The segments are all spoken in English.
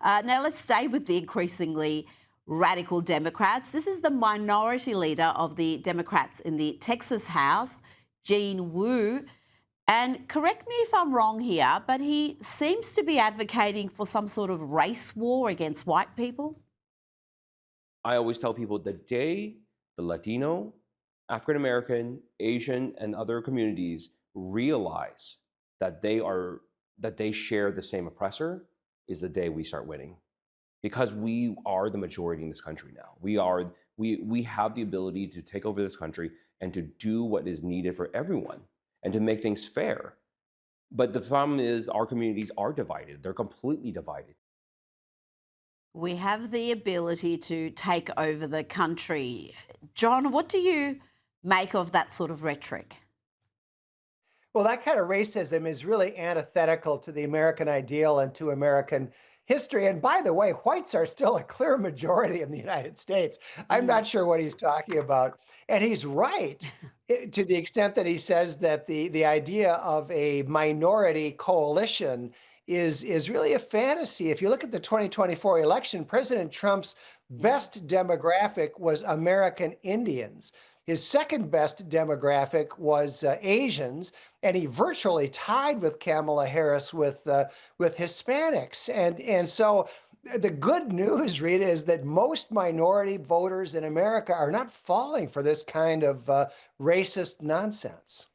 Now, let's stay with the increasingly radical Democrats. This is the minority leader of the Democrats in the Texas House, Gene Wu. And correct me if I'm wrong here, but he seems to be advocating for some sort of race war against white people. I always tell people the day the Latino, African American, Asian, and other communities realize that they share the same oppressor is the day we start winning. Because we are the majority in this country now. We have the ability to take over this country and to do what is needed for everyone and to make things fair. But the problem is our communities are divided. They're completely divided. We have the ability to take over the country. John, what do you make of that sort of rhetoric? Well, that kind of racism is really antithetical to the American ideal and to American history. And by the way, whites are still a clear majority in the United States. I'm not sure what he's talking about. And he's right to the extent that he says that the idea of a minority coalition is really a fantasy. If you look at the 2024 election, President Trump's best demographic was American Indians. His second best demographic was Asians, and he virtually tied with Kamala Harris with Hispanics. And so the good news, Rita, is that most minority voters in America are not falling for this kind of racist nonsense.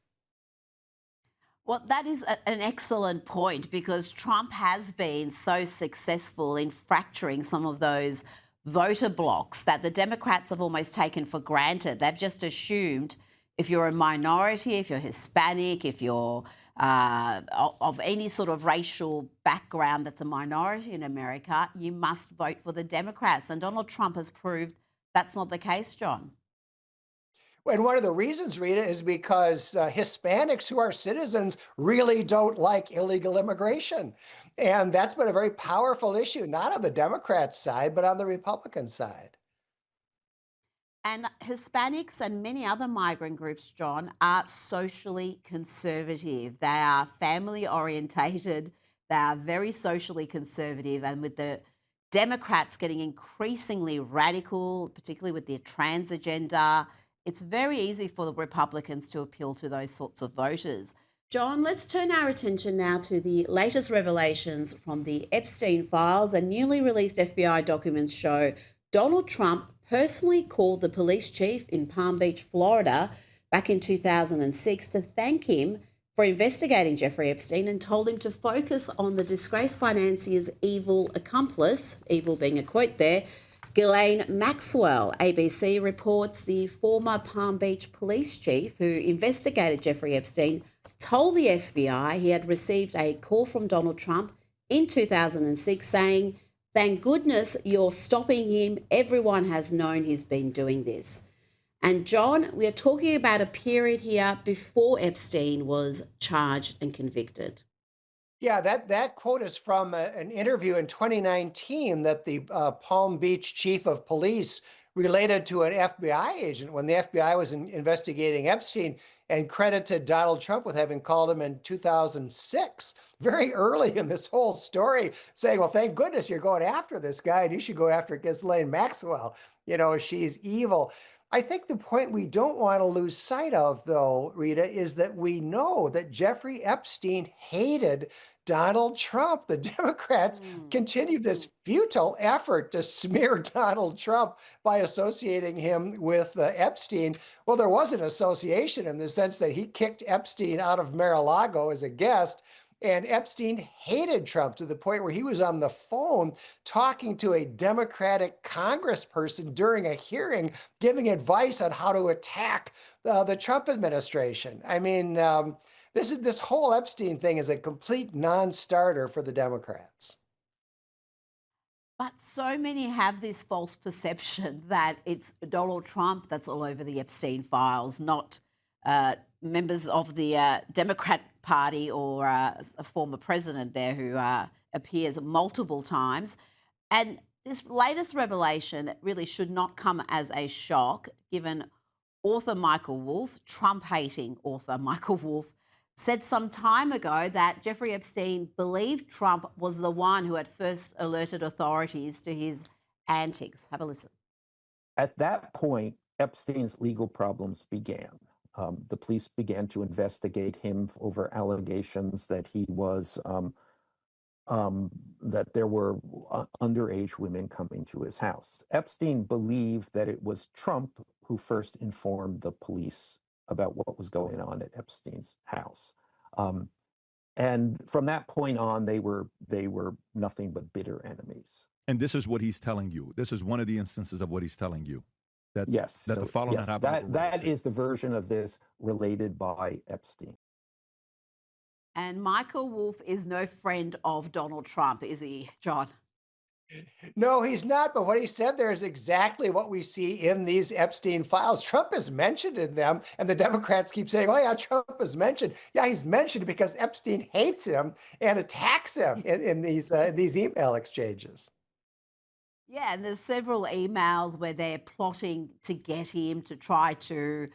Well, that is an excellent point because Trump has been so successful in fracturing some of those voter blocks that the Democrats have almost taken for granted. They've just assumed if you're a minority, if you're Hispanic, if you're of any sort of racial background that's a minority in America, you must vote for the Democrats. And Donald Trump has proved that's not the case, John. And one of the reasons, Rita, is because Hispanics who are citizens really don't like illegal immigration. And that's been a very powerful issue, not on the Democrat side, but on the Republican side. And Hispanics and many other migrant groups, John, are socially conservative. They are family orientated. They are very socially conservative. And with the Democrats getting increasingly radical, particularly with their trans agenda, it's very easy for the Republicans to appeal to those sorts of voters. John, let's turn our attention now to the latest revelations from the Epstein files. And newly released FBI documents show Donald Trump personally called the police chief in Palm Beach, Florida, back in 2006 to thank him for investigating Jeffrey Epstein and told him to focus on the disgraced financier's evil accomplice, evil being a quote there, Ghislaine Maxwell. ABC reports the former Palm Beach police chief who investigated Jeffrey Epstein told the FBI he had received a call from Donald Trump in 2006 saying, "Thank goodness you're stopping him. Everyone has known he's been doing this." And John, we are talking about a period here before Epstein was charged and convicted. Yeah, that quote is from an interview in 2019 that the Palm Beach chief of police related to an FBI agent when the FBI was investigating Epstein, and credited Donald Trump with having called him in 2006, very early in this whole story, saying, well, thank goodness you're going after this guy and you should go after Ghislaine Maxwell. You know, she's evil. I think the point we don't want to lose sight of, though, Rita, is that we know that Jeffrey Epstein hated Donald Trump. The Democrats continue this futile effort to smear Donald Trump by associating him with Epstein. Well, there was an association in the sense that he kicked Epstein out of Mar-a-Lago as a guest. And Epstein hated Trump to the point where he was on the phone talking to a Democratic congressperson during a hearing, giving advice on how to attack the Trump administration. I mean, this whole Epstein thing is a complete non-starter for the Democrats. But so many have this false perception that it's Donald Trump that's all over the Epstein files, not members of the Democrat Party or a former president there who appears multiple times. And this latest revelation really should not come as a shock, given author Michael Wolff, Trump-hating author Michael Wolff, said some time ago that Jeffrey Epstein believed Trump was the one who had first alerted authorities to his antics. Have a listen. At that point, Epstein's legal problems began. The police began to investigate him over allegations that he was that there were underage women coming to his house. Epstein believed that it was Trump who first informed the police about what was going on at Epstein's house. And from that point on, they were nothing but bitter enemies. And this is what he's telling you. This is one of the instances of what he's telling you. That, Yes. That so, the following yes, happened. that is the version of this related by Epstein. And Michael Wolff is no friend of Donald Trump, is he, John? No, he's not. But what he said there is exactly what we see in these Epstein files. Trump is mentioned in them, and the Democrats keep saying, "Oh yeah, Trump is mentioned." Yeah, he's mentioned because Epstein hates him and attacks him in these email exchanges. Yeah, and there's several emails where they're plotting to get him to try to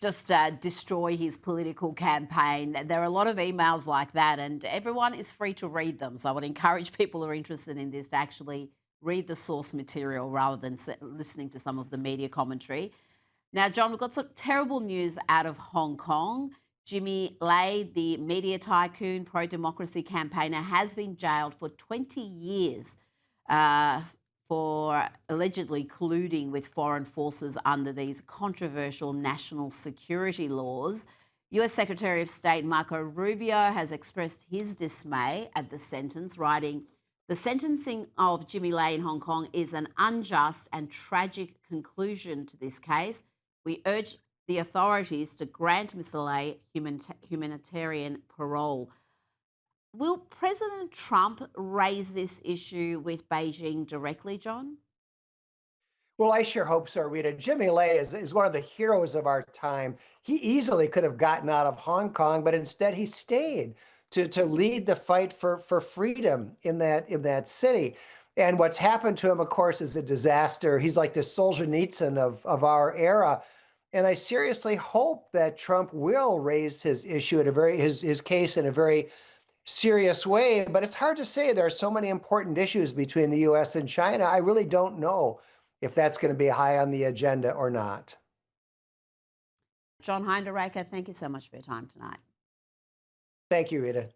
just destroy his political campaign. There are a lot of emails like that, and everyone is free to read them. So I would encourage people who are interested in this to actually read the source material rather than listening to some of the media commentary. Now, John, we've got some terrible news out of Hong Kong. Jimmy Lai, the media tycoon, pro-democracy campaigner, has been jailed for 20 years for allegedly colluding with foreign forces under these controversial national security laws. US Secretary of State Marco Rubio has expressed his dismay at the sentence, writing, "The sentencing of Jimmy Lai in Hong Kong is an unjust and tragic conclusion to this case. We urge the authorities to grant Mr. Lai humanitarian parole." Will President Trump raise this issue with Beijing directly, John? Well, I sure hope so, Rita. Jimmy Lai is one of the heroes of our time. He easily could have gotten out of Hong Kong, but instead he stayed to lead the fight for freedom in that city. And what's happened to him, of course, is a disaster. He's like the Solzhenitsyn of our era. And I seriously hope that Trump will raise his issue at his case in a very serious way, but it's hard to say. There are so many important issues between the US and China. I really don't know if that's going to be high on the agenda or not. John Hinderaker, thank you so much for your time tonight. Thank you, Rita.